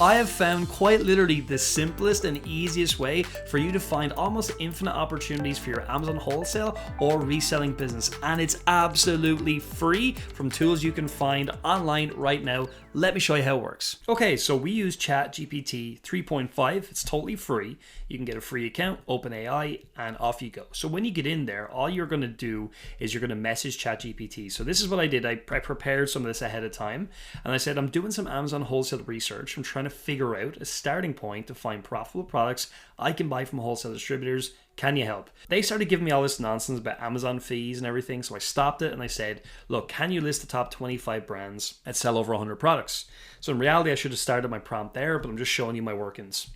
I have found quite literally the simplest and easiest way for you to find almost infinite opportunities for your Amazon wholesale or reselling business, and it's absolutely free from tools you can find online right now. Let me show you how it works. Okay, so we use ChatGPT 3.5. It's totally free. You can get a free account, open AI, and off you go. So when you get in there, all you're going to do is you're going to message ChatGPT. So this is what I did. I prepared some of this ahead of time, and I said, I'm doing some Amazon wholesale research. I'm trying to figure out a starting point to find profitable products I can buy from wholesale distributors. Can you help? They started giving me all this nonsense about Amazon fees and everything, so I stopped it and I said, look, can you list the top 25 brands that sell over 100 products? So in reality, I should have started my prompt there, but I'm just showing you my workings.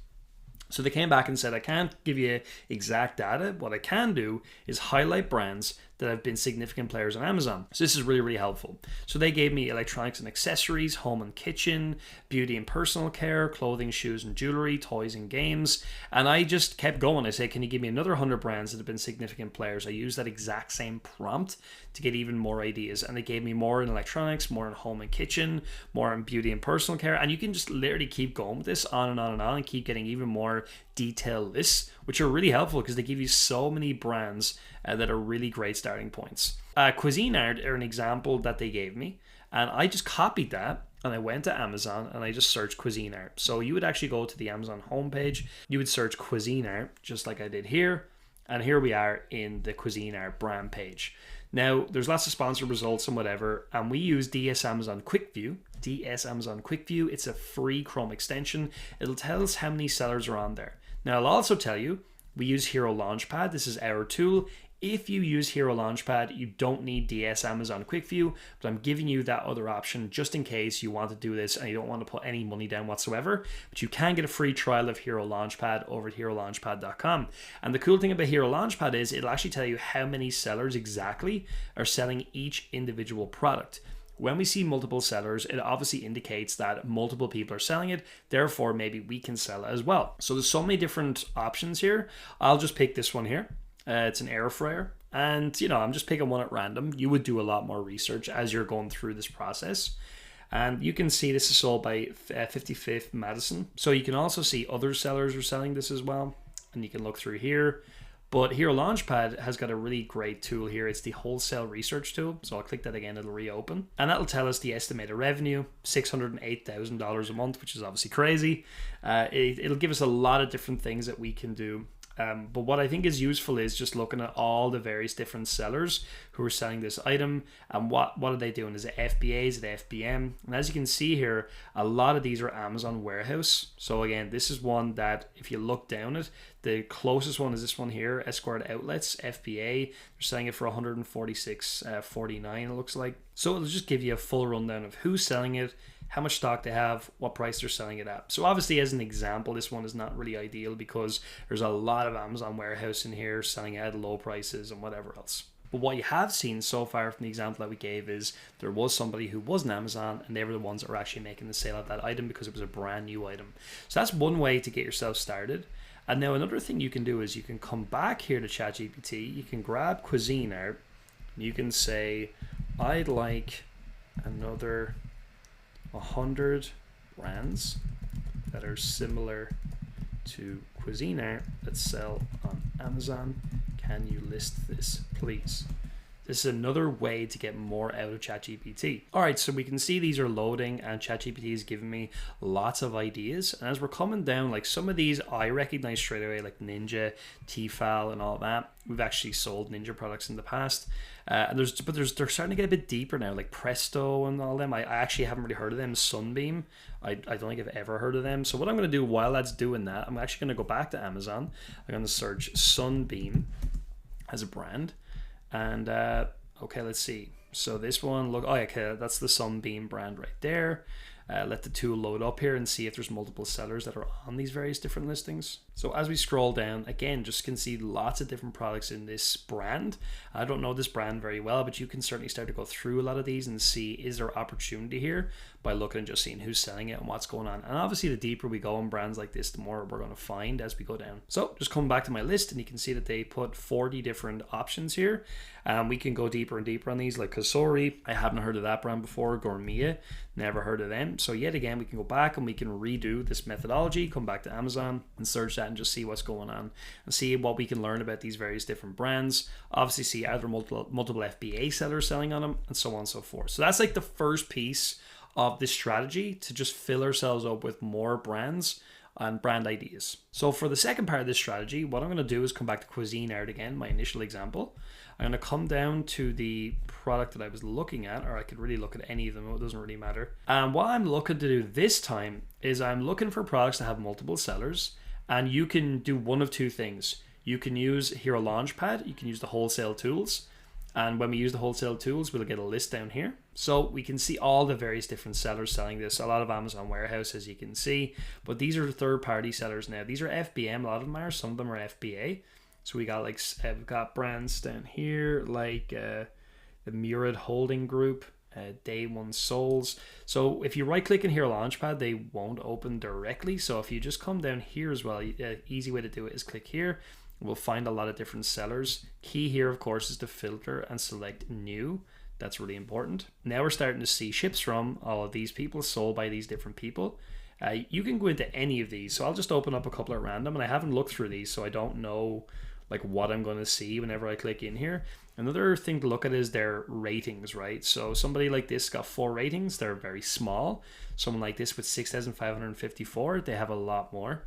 So they came back and said, I can't give you exact data. What I can do is highlight brands that have been significant players on Amazon. So this is really, really helpful. So they gave me electronics and accessories, home and kitchen, beauty and personal care, clothing, shoes and jewelry, toys and games. And I just kept going. I said, can you give me another 100 brands that have been significant players? I used that exact same prompt to get even more ideas. And they gave me more in electronics, more in home and kitchen, more in beauty and personal care. And you can just literally keep going with this on and on and on and keep getting even more detailed lists, which are really helpful because they give you so many brands that are really great starting points. Cuisine Art are an example that they gave me, and I just copied that and I went to Amazon and I just searched Cuisine Art. So you would actually go to the Amazon homepage, you would search Cuisine Art just like I did here, and here we are in the Cuisine Art brand page. Now there's lots of sponsored results and whatever, and we use DS Amazon Quick View. It's a free Chrome extension. It'll tell us how many sellers are on there. Now I'll also tell you, we use Hero Launchpad. This is our tool. If you use Hero Launchpad, you don't need DS Amazon Quick View, but I'm giving you that other option just in case you want to do this and you don't want to put any money down whatsoever. But you can get a free trial of Hero Launchpad over at herolaunchpad.com. And the cool thing about Hero Launchpad is it'll actually tell you how many sellers exactly are selling each individual product. When we see multiple sellers, it obviously indicates that multiple people are selling it. Therefore, maybe we can sell it as well. So there's so many different options here. I'll just pick this one here. It's an air fryer. And, I'm just picking one at random. You would do a lot more research as you're going through this process. And you can see this is sold by 55th Madison. So you can also see other sellers are selling this as well. And you can look through here. But Hero Launchpad has got a really great tool here. It's the wholesale research tool. So I'll click that again, it'll reopen. And that'll tell us the estimated revenue, $608,000 a month, which is obviously crazy. It'll give us a lot of different things that we can do. But what I think is useful is just looking at all the various different sellers who are selling this item and what are they doing? Is it FBA? Is it FBM? And as you can see here, a lot of these are Amazon warehouse. So again, this is one that if you look down it, the closest one is this one here, Esquire Outlets, FBA. They're selling it for $146.49, it looks like. So it'll just give you a full rundown of who's selling it, how much stock they have, what price they're selling it at. So obviously as an example, this one is not really ideal because there's a lot of Amazon warehouse in here selling it at low prices and whatever else. But what you have seen so far from the example that we gave is there was somebody who was on Amazon and they were the ones that were actually making the sale of that item because it was a brand new item. So that's one way to get yourself started. And now another thing you can do is you can come back here to ChatGPT, you can grab Cuisine Art, and you can say, I'd like another 100 brands that are similar to Cuisine Art that sell on Amazon. Can you list this, please? This is another way to get more out of ChatGPT. All right, so we can see these are loading and ChatGPT is giving me lots of ideas. And as we're coming down, like some of these I recognize straight away, like Ninja, Tefal, and all that. We've actually sold Ninja products in the past. And they're starting to get a bit deeper now, like Presto and all them. I actually haven't really heard of them. Sunbeam, I don't think I've ever heard of them. So what I'm going to do while that's doing that, I'm actually going to go back to Amazon. I'm going to search Sunbeam as a brand. And okay, let's see. So this one, look, oh, okay, that's the Sunbeam brand right there. Let the tool load up here and see if there's multiple sellers that are on these various different listings. So as we scroll down, again, just can see lots of different products in this brand. I don't know this brand very well, but you can certainly start to go through a lot of these and see, is there opportunity here by looking and just seeing who's selling it and what's going on. And obviously the deeper we go in brands like this, the more we're going to find as we go down. So just come back to my list and you can see that they put 40 different options here. We can go deeper and deeper on these, like Kasori. I haven't heard of that brand before. Gourmet, never heard of them. So yet again, we can go back and we can redo this methodology, come back to Amazon and search that and just see what's going on and see what we can learn about these various different brands. Obviously see are there multiple FBA sellers selling on them and so on and so forth. So that's like the first piece of this strategy, to just fill ourselves up with more brands and brand ideas. So for the second part of this strategy, what I'm going to do is come back to Cuisine Art again, my initial example. I'm going to come down to the product that I was looking at, or I could really look at any of them, it doesn't really matter. And what I'm looking to do this time is I'm looking for products that have multiple sellers, and you can do one of two things. You can use here a Launchpad, you can use the wholesale tools, and when we use the wholesale tools, we'll get a list down here. So we can see all the various different sellers selling this. A lot of Amazon warehouse, as you can see, but these are third-party sellers now. These are FBM, a lot of them are, some of them are FBA. So we got like, we've got brands down here like the Murad Holding Group, Day One Souls. So if you right click in here Launchpad, they won't open directly. So if you just come down here as well, easy way to do it is click here. We'll find a lot of different sellers. Key here, of course, is to filter and select new. That's really important. Now we're starting to see ships from all of these people, sold by these different people. You can go into any of these. So I'll just open up a couple at random, and I haven't looked through these, so I don't know like what I'm going to see whenever I click in here. Another thing to look at is their ratings, right? So somebody like this got 4 ratings. They're very small. Someone like this with 6,554, they have a lot more.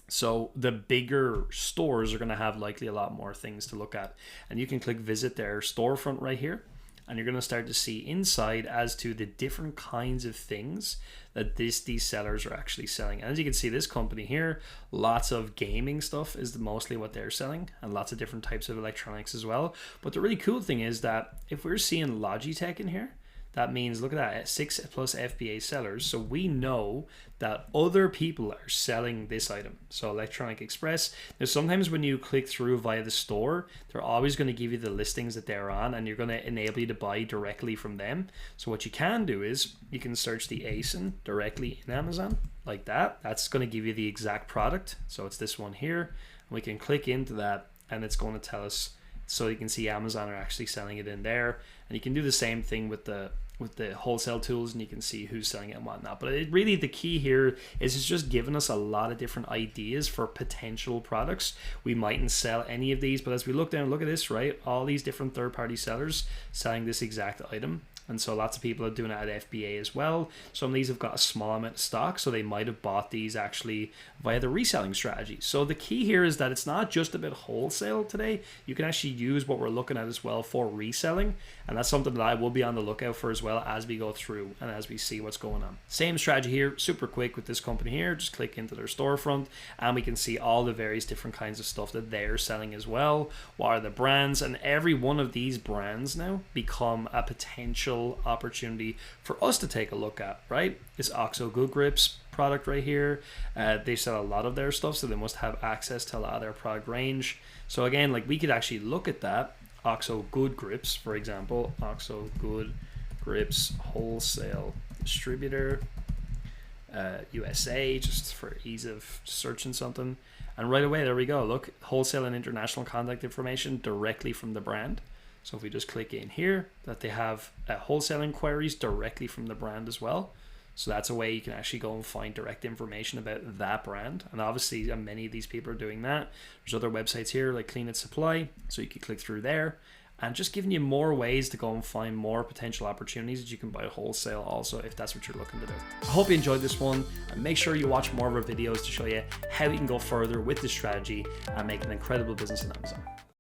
So the bigger stores are going to have likely a lot more things to look at. And you can click visit their storefront right here. And you're going to start to see inside as to the different kinds of things that these sellers are actually selling. And as you can see, this company here, lots of gaming stuff is mostly what they're selling, and lots of different types of electronics as well. But the really cool thing is that if we're seeing Logitech in here, that means, look at that, 6+ FBA sellers. So we know that other people are selling this item. So Electronic Express. Now sometimes when you click through via the store, they're always going to give you the listings that they're on, and you're going to enable you to buy directly from them. So what you can do is you can search the ASIN directly in Amazon like that. That's going to give you the exact product. So it's this one here. And we can click into that and it's going to tell us, so you can see Amazon are actually selling it in there. And you can do the same thing with the wholesale tools, and you can see who's selling it and whatnot. But really the key here is it's just giving us a lot of different ideas for potential products. We mightn't sell any of these, but as we look down, look at this, right? All these different third-party sellers selling this exact item. And so lots of people are doing it at FBA as well. Some of these have got a small amount of stock, so they might have bought these actually via the reselling strategy. So the key here is that it's not just about wholesale today. You can actually use what we're looking at as well for reselling. And that's something that I will be on the lookout for as well as we go through and as we see what's going on. Same strategy here, super quick with this company here. Just click into their storefront and we can see all the various different kinds of stuff that they're selling as well. What are the brands? And every one of these brands now become a potential opportunity for us to take a look at, right? This OXO Good Grips product right here. They sell a lot of their stuff, so they must have access to a lot of their product range. So again, like we could actually look at that. OXO Good Grips, for example, OXO Good Grips wholesale distributor, USA, just for ease of searching something. And right away, there we go. Look, wholesale and international contact information directly from the brand. So if we just click in here, that they have wholesale inquiries directly from the brand as well. So that's a way you can actually go and find direct information about that brand. And obviously many of these people are doing that. There's other websites here like Clean It Supply. So you can click through there, and just giving you more ways to go and find more potential opportunities that you can buy wholesale also, if that's what you're looking to do. I hope you enjoyed this one, and make sure you watch more of our videos to show you how you can go further with this strategy and make an incredible business on Amazon.